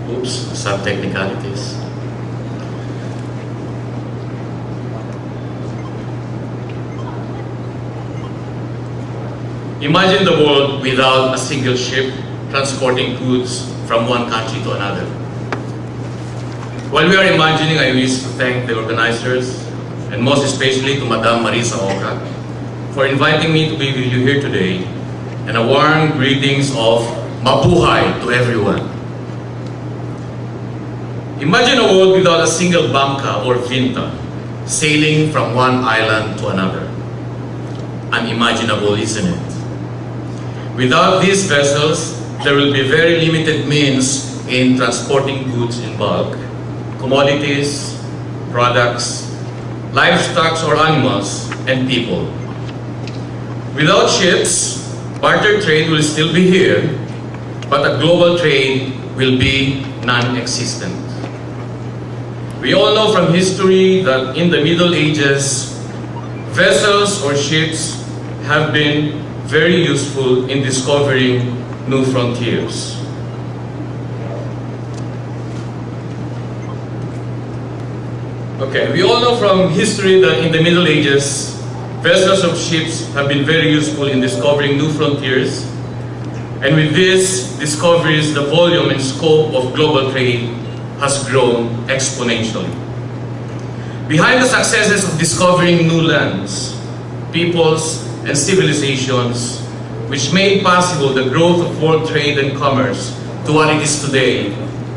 Oops, some technicalities. Imagine the world without a single ship transporting goods from one country to another. While we are imagining, I wish to thank the organizers, and most especially to Madam Marisa Oka, for inviting me to be with you here today, and a warm greetings of Mabuhay to everyone. Imagine a world without a single bangka or vinta sailing from one island to another. Unimaginable, isn't it? Without these vessels, there will be very limited means in transporting goods in bulk, commodities, products, livestock or animals, and people. Without ships, barter trade will still be here, but a global trade will be non-existent. We all know from history that in the Middle Ages, vessels or ships have been very useful in discovering new frontiers. Okay, we all know from history that in the Middle Ages, vessels of ships have been very useful in discovering new frontiers. And with these discoveries, the volume and scope of global trade has grown exponentially. Behind the successes of discovering new lands, peoples, and civilizations, which made possible the growth of world trade and commerce to what it is today,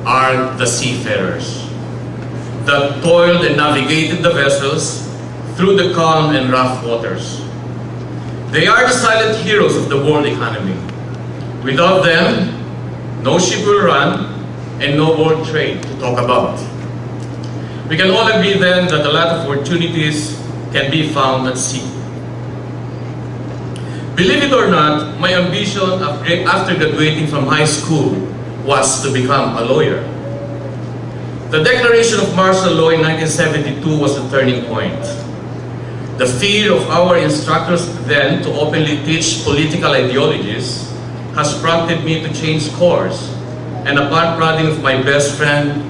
are the seafarers that toiled and navigated the vessels through the calm and rough waters. They are the silent heroes of the world economy. Without them, no ship will run and no world trade to talk about. We can all agree then that a lot of opportunities can be found at sea. Believe it or not, my ambition after graduating from high school was to become a lawyer. The Declaration of Martial Law in 1972 was a turning point. The fear of our instructors then to openly teach political ideologies has prompted me to change course, and upon prodding of my best friend,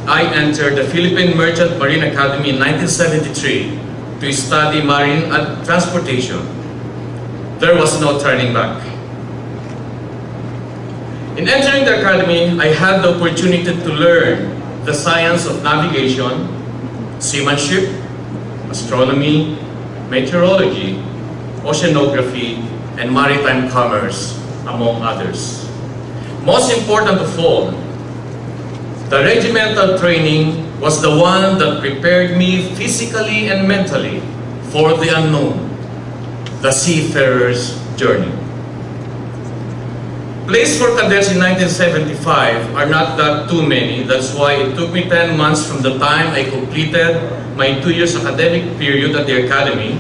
I entered the Philippine Merchant Marine Academy in 1973 to study marine transportation. There was no turning back. In entering the academy, I had the opportunity to learn the science of navigation, seamanship, astronomy, meteorology, oceanography, and maritime commerce, among others. Most important of all, the regimental training was the one that prepared me physically and mentally for the unknown, the seafarer's journey. Placed for cadets in 1975 are not that too many. That's why it took me 10 months from the time I completed my 2 years academic period at the academy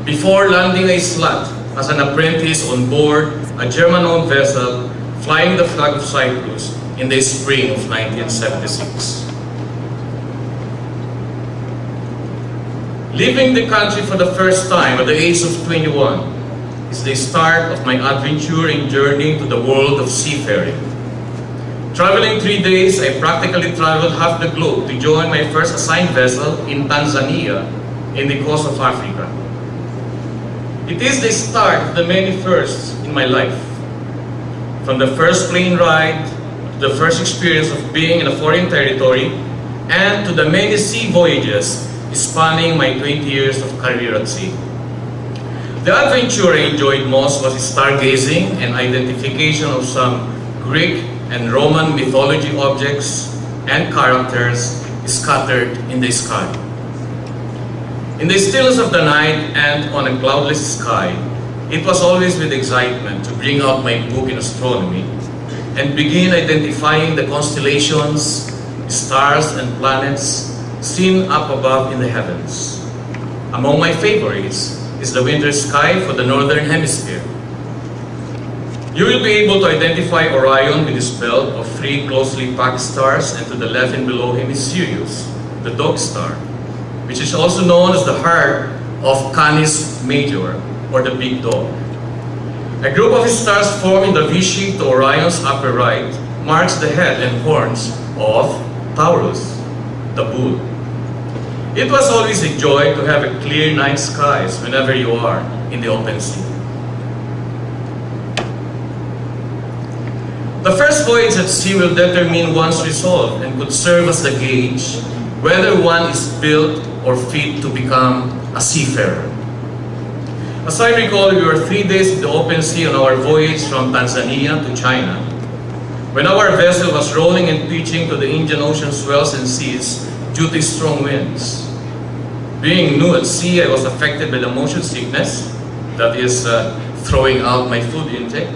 before landing a slot as an apprentice on board a German-owned vessel flying the flag of Cyprus in the spring of 1976. Leaving the country for the first time at the age of 21 is the start of my adventuring journey to the world of seafaring. Traveling 3 days, I practically traveled half the globe to join my first assigned vessel in Tanzania in the coast of Africa. It is the start of the many firsts in my life. From the first plane ride, to the first experience of being in a foreign territory, and to the many sea voyages spanning my 20 years of career at sea. The adventure I enjoyed most was stargazing and identification of some Greek and Roman mythology objects and characters scattered in the sky. In the stillness of the night and on a cloudless sky, it was always with excitement to bring out my book in astronomy and begin identifying the constellations, stars, and planets seen up above in the heavens. Among my favorites is the winter sky for the northern hemisphere. You will be able to identify Orion with his belt of 3 closely packed stars, and to the left and below him is Sirius, the dog star, which is also known as the heart of Canis Major, or the big dog. A group of stars formed in the V-shape to Orion's upper right marks the head and horns of Taurus, the bull. It was always a joy to have a clear night skies whenever you are in the open sea. The first voyage at sea will determine one's resolve and could serve as the gauge whether one is built or fit to become a seafarer. As I recall, we were 3 days in the open sea on our voyage from Tanzania to China, when our vessel was rolling and pitching to the Indian Ocean swells and seas due to strong winds. Being new at sea, I was affected by the motion sickness, that is, throwing out my food intake.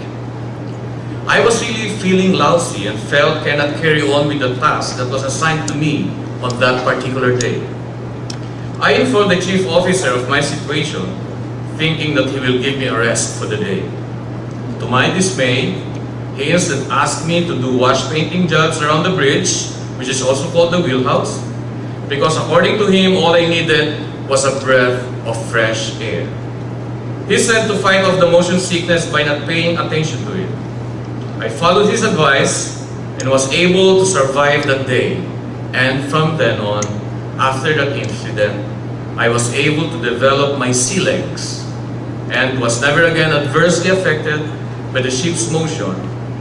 I was really feeling lousy and felt cannot carry on with the task that was assigned to me on that particular day. I informed the chief officer of my situation, thinking that he will give me a rest for the day. To my dismay, he instead asked me to do wash painting jobs around the bridge, which is also called the wheelhouse, because according to him, all I needed was a breath of fresh air. He said to fight off the motion sickness by not paying attention to it. I followed his advice and was able to survive that day. And from then on, after that incident, I was able to develop my sea legs and was never again adversely affected by the ship's motion,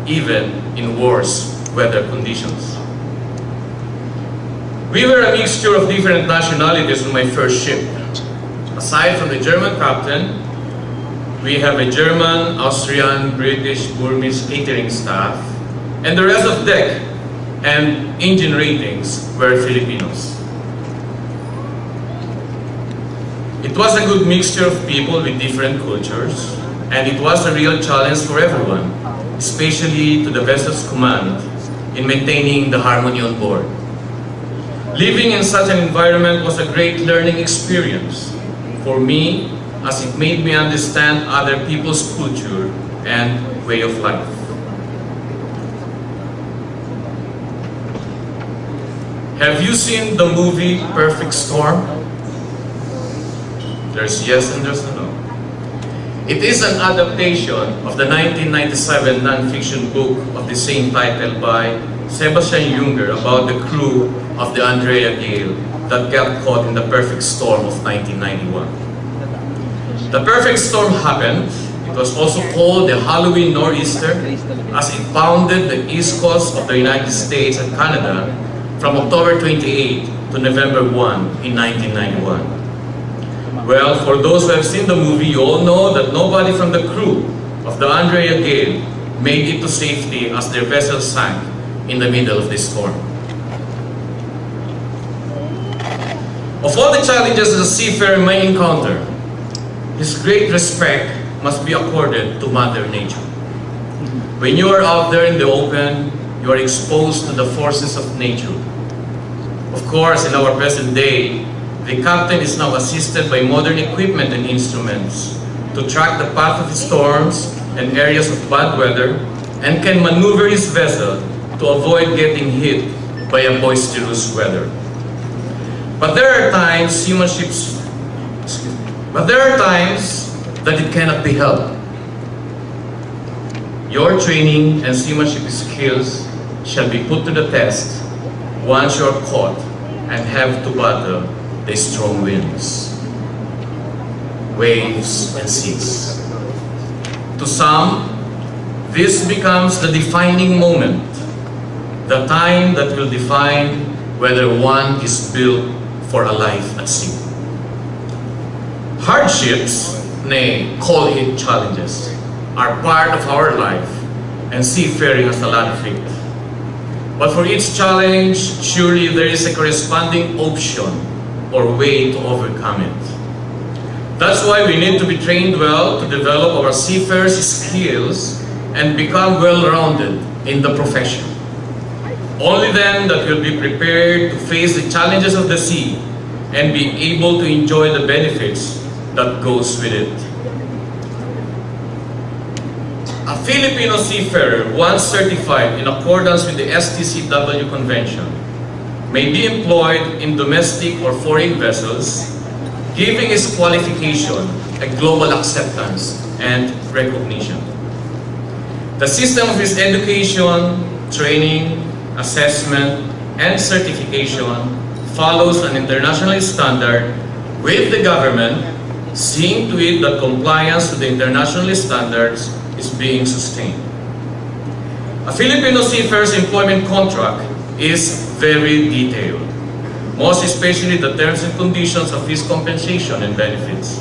even in worse weather conditions. We were a mixture of different nationalities on my first ship. Aside from the German captain, we have a German, Austrian, British, Burmese catering staff, and the rest of deck and engine ratings were Filipinos. It was a good mixture of people with different cultures, and it was a real challenge for everyone, especially to the vessel's command, in maintaining the harmony on board. Living in such an environment was a great learning experience for me, as it made me understand other people's culture and way of life. Have you seen the movie Perfect Storm? There's yes and there's no. It is an adaptation of the 1997 non-fiction book of the same title by Sebastian Junger about the crew of the Andrea Gale that got caught in the perfect storm of 1991. The perfect storm happened. It was also called the Halloween nor'easter, as it pounded the east coast of the United States and Canada from October 28 to November 1 in 1991. Well, for those who have seen the movie, you all know that nobody from the crew of the Andrea Gale made it to safety as their vessel sank in the middle of the storm. Of all the challenges that a seafarer may encounter, his great respect must be accorded to Mother Nature. When you are out there in the open, you are exposed to the forces of nature. Of course, in our present day, the captain is now assisted by modern equipment and instruments to track the path of storms and areas of bad weather, and can maneuver his vessel to avoid getting hit by a boisterous weather. But there are times that it cannot be helped. Your training and seamanship skills shall be put to the test once you are caught and have to battle the strong winds, waves, and seas. To some, this becomes the defining moment, the time that will define whether one is built for a life at sea. Hardships, nay, call it challenges, are part of our life, and seafaring has a lot of it. But for each challenge, surely there is a corresponding option or way to overcome it. That's why we need to be trained well to develop our seafarers' skills and become well-rounded in the profession. Only then that we'll be prepared to face the challenges of the sea and be able to enjoy the benefits that goes with it. A Filipino seafarer once certified in accordance with the STCW Convention may be employed in domestic or foreign vessels, giving his qualification a global acceptance and recognition. The system of his education, training, assessment, and certification follows an international standard, with the government seeing to it that compliance with the international standards is being sustained. A Filipino seafarer's employment contract is very detailed, most especially the terms and conditions of his compensation and benefits.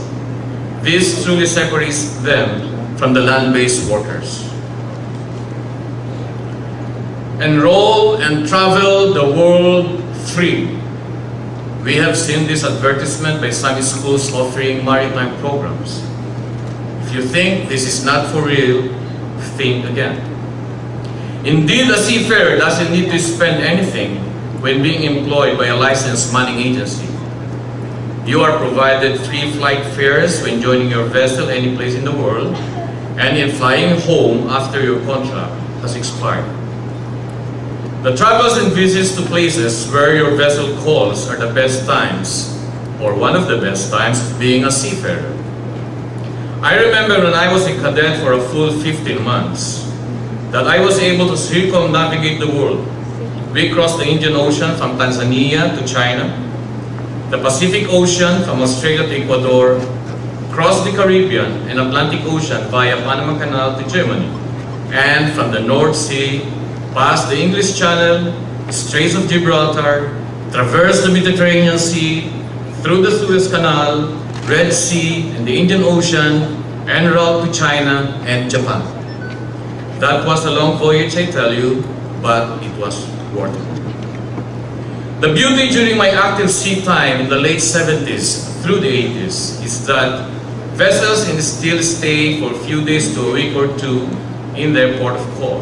This truly separates them from the land-based workers. Enroll and travel the world free. We have seen this advertisement by some schools offering maritime programs. If you think this is not for real, think again. Indeed, a seafarer doesn't need to spend anything when being employed by a licensed manning agency. You are provided free flight fares when joining your vessel any place in the world, and in flying home after your contract has expired. The travels and visits to places where your vessel calls are the best times, or one of the best times, of being a seafarer. I remember when I was a cadet for a full 15 months, that I was able to circumnavigate the world. We crossed the Indian Ocean from Tanzania to China, the Pacific Ocean from Australia to Ecuador, crossed the Caribbean and Atlantic Ocean via Panama Canal to Germany, and from the North Sea, past the English Channel, Straits of Gibraltar, traversed the Mediterranean Sea, through the Suez Canal, Red Sea, and the Indian Ocean, en route to China and Japan. That was a long voyage, I tell you, but it was worth it. The beauty during my active sea time in the late 70s through the 80s is that vessels can still stay for a few days to a week or two in their port of call.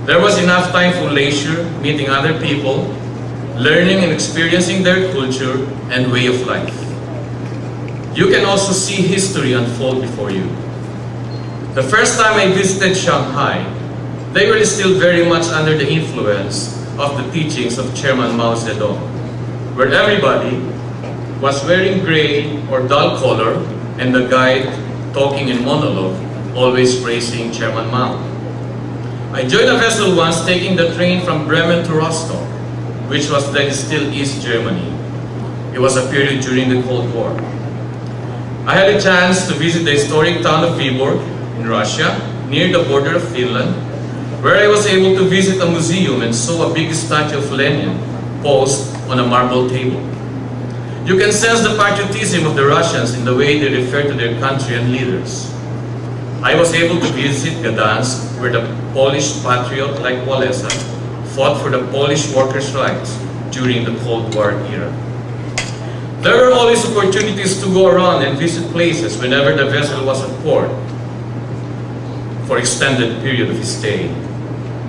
There was enough time for leisure, meeting other people, learning and experiencing their culture and way of life. You can also see history unfold before you. The first time I visited Shanghai, they were still very much under the influence of the teachings of Chairman Mao Zedong, where everybody was wearing gray or dull color and the guide talking in monologue, always praising Chairman Mao. I joined a vessel once taking the train from Bremen to Rostock, which was then still East Germany. It was a period during the Cold War. I had a chance to visit the historic town of Viborg in Russia, near the border of Finland, where I was able to visit a museum and saw a big statue of Lenin posed on a marble table. You can sense the patriotism of the Russians in the way they refer to their country and leaders. I was able to visit Gdansk, where the Polish patriot like Walesa fought for the Polish workers' rights during the Cold War era. There were always opportunities to go around and visit places whenever the vessel was at port for extended period of stay.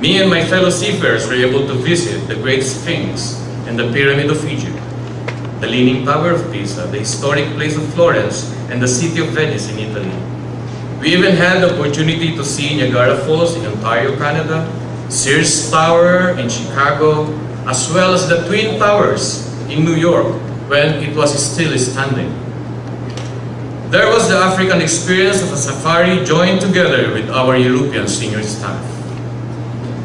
Me and my fellow seafarers were able to visit the Great Sphinx and the Pyramid of Egypt, the Leaning Tower of Pisa, the historic place of Florence, and the city of Venice in Italy. We even had the opportunity to see Niagara Falls in Ontario, Canada, Sears Tower in Chicago, as well as the Twin Towers in New York when it was still standing. There was the African experience of a safari joined together with our European senior staff.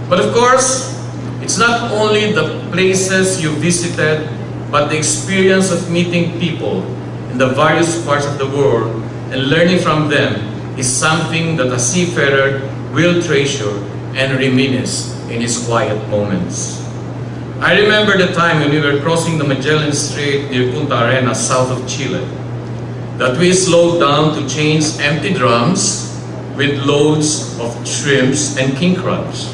But of course, it's not only the places you visited, but the experience of meeting people in the various parts of the world and learning from them is something that a seafarer will treasure and reminisce in his quiet moments. I remember the time when we were crossing the Magellan Strait near Punta Arenas, south of Chile, that we slowed down to change empty drums with loads of shrimps and king crabs.